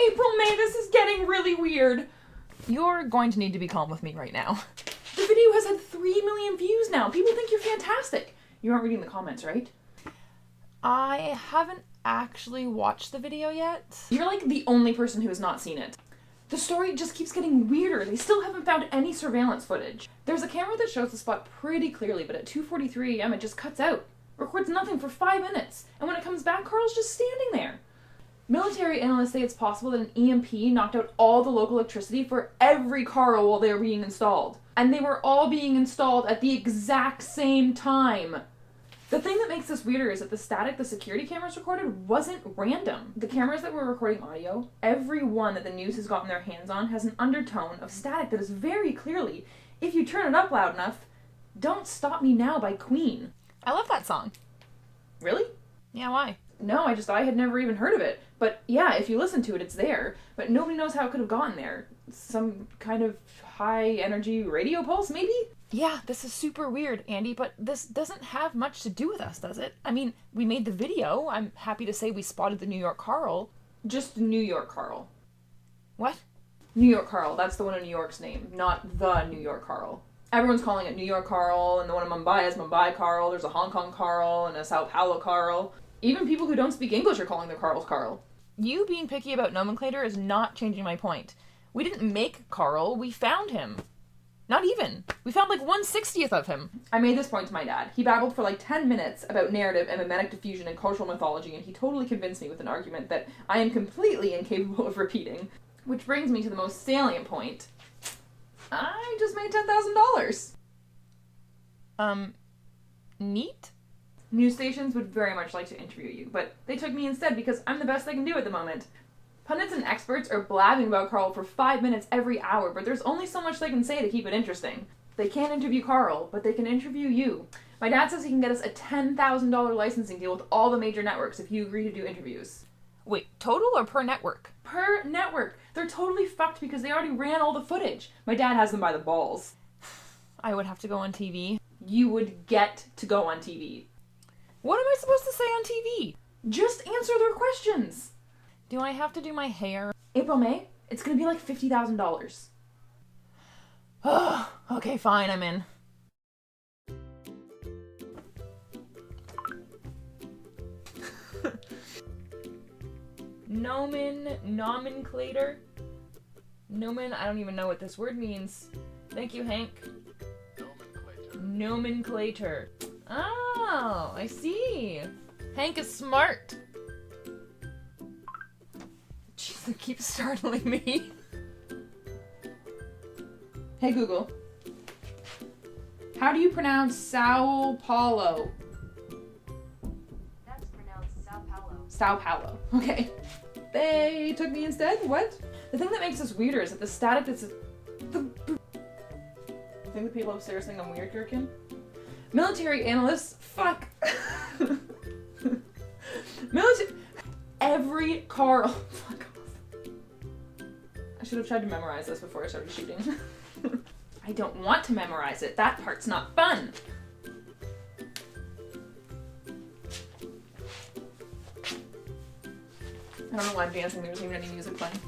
April, May, this is getting really weird. You're going to need to be calm with me right now. The video has had 3 million views now. People think you're fantastic. You aren't reading the comments, right? I haven't actually watched the video yet. You're like the only person who has not seen it. The story just keeps getting weirder. They still haven't found any surveillance footage. There's a camera that shows the spot pretty clearly, but at 2:43 AM it just cuts out. Records nothing for 5 minutes. And when it comes back, Carl's just standing there. Military analysts say it's possible that an EMP knocked out all the local electricity for every Carl while they were being installed. And they were all being installed at the exact same time. The thing that makes this weirder is that the static the security cameras recorded wasn't random. The cameras that were recording audio, every one that the news has gotten their hands on has an undertone of static that is very clearly, if you turn it up loud enough, Don't Stop Me Now by Queen. I love that song. Really? Yeah, why? No, I had never even heard of it. But yeah, if you listen to it, it's there. But nobody knows how it could have gotten there. Some kind of high energy radio pulse, maybe? Yeah, this is super weird, Andy, but this doesn't have much to do with us, does it? I mean, we made the video. I'm happy to say we spotted the New York Carl. Just New York Carl. What? New York Carl. That's the one in New York's name, not the New York Carl. Everyone's calling it New York Carl, and the one in Mumbai is Mumbai Carl. There's a Hong Kong Carl and a Sao Paulo Carl. Even people who don't speak English are calling their Carls Carl. You being picky about nomenclature is not changing my point. We didn't make Carl, we found him. Not even. We found like 1/60th of him. I made this point to my dad. He babbled for like 10 minutes about narrative and mimetic diffusion and cultural mythology, and he totally convinced me with an argument that I am completely incapable of repeating. Which brings me to the most salient point. I just made $10,000. Neat? News stations would very much like to interview you, but they took me instead because I'm the best they can do at the moment. Pundits and experts are blabbing about Carl for 5 minutes every hour, but there's only so much they can say to keep it interesting. They can't interview Carl, but they can interview you. My dad says he can get us a $10,000 licensing deal with all the major networks if you agree to do interviews. Wait, total or per network? Per network. They're totally fucked because they already ran all the footage. My dad has them by the balls. I would have to go on TV. You would get to go on TV. What am I supposed to say on TV? Just answer their questions. Do I have to do my hair? April, May, it's gonna be like $50,000. Oh, okay, fine, I'm in. Nomenclator? Nomen, I don't even know what this word means. Thank you, Hank. Nomenclator. Oh, I see. Hank is smart. Jeez, it keeps startling me. Hey Google, how do you pronounce Sao Paulo? That's pronounced Sao Paulo. Sao Paulo. Okay. They took me instead? What? The thing that makes this weirder is that the static that's... I think the people upstairs think I'm weird, Gherkin. Military analysts... Fuck. Every Carl... Fuck off. I should have tried to memorize this before I started shooting. I don't want to memorize it. That part's not fun. I don't know why I'm dancing. There isn't even any music playing.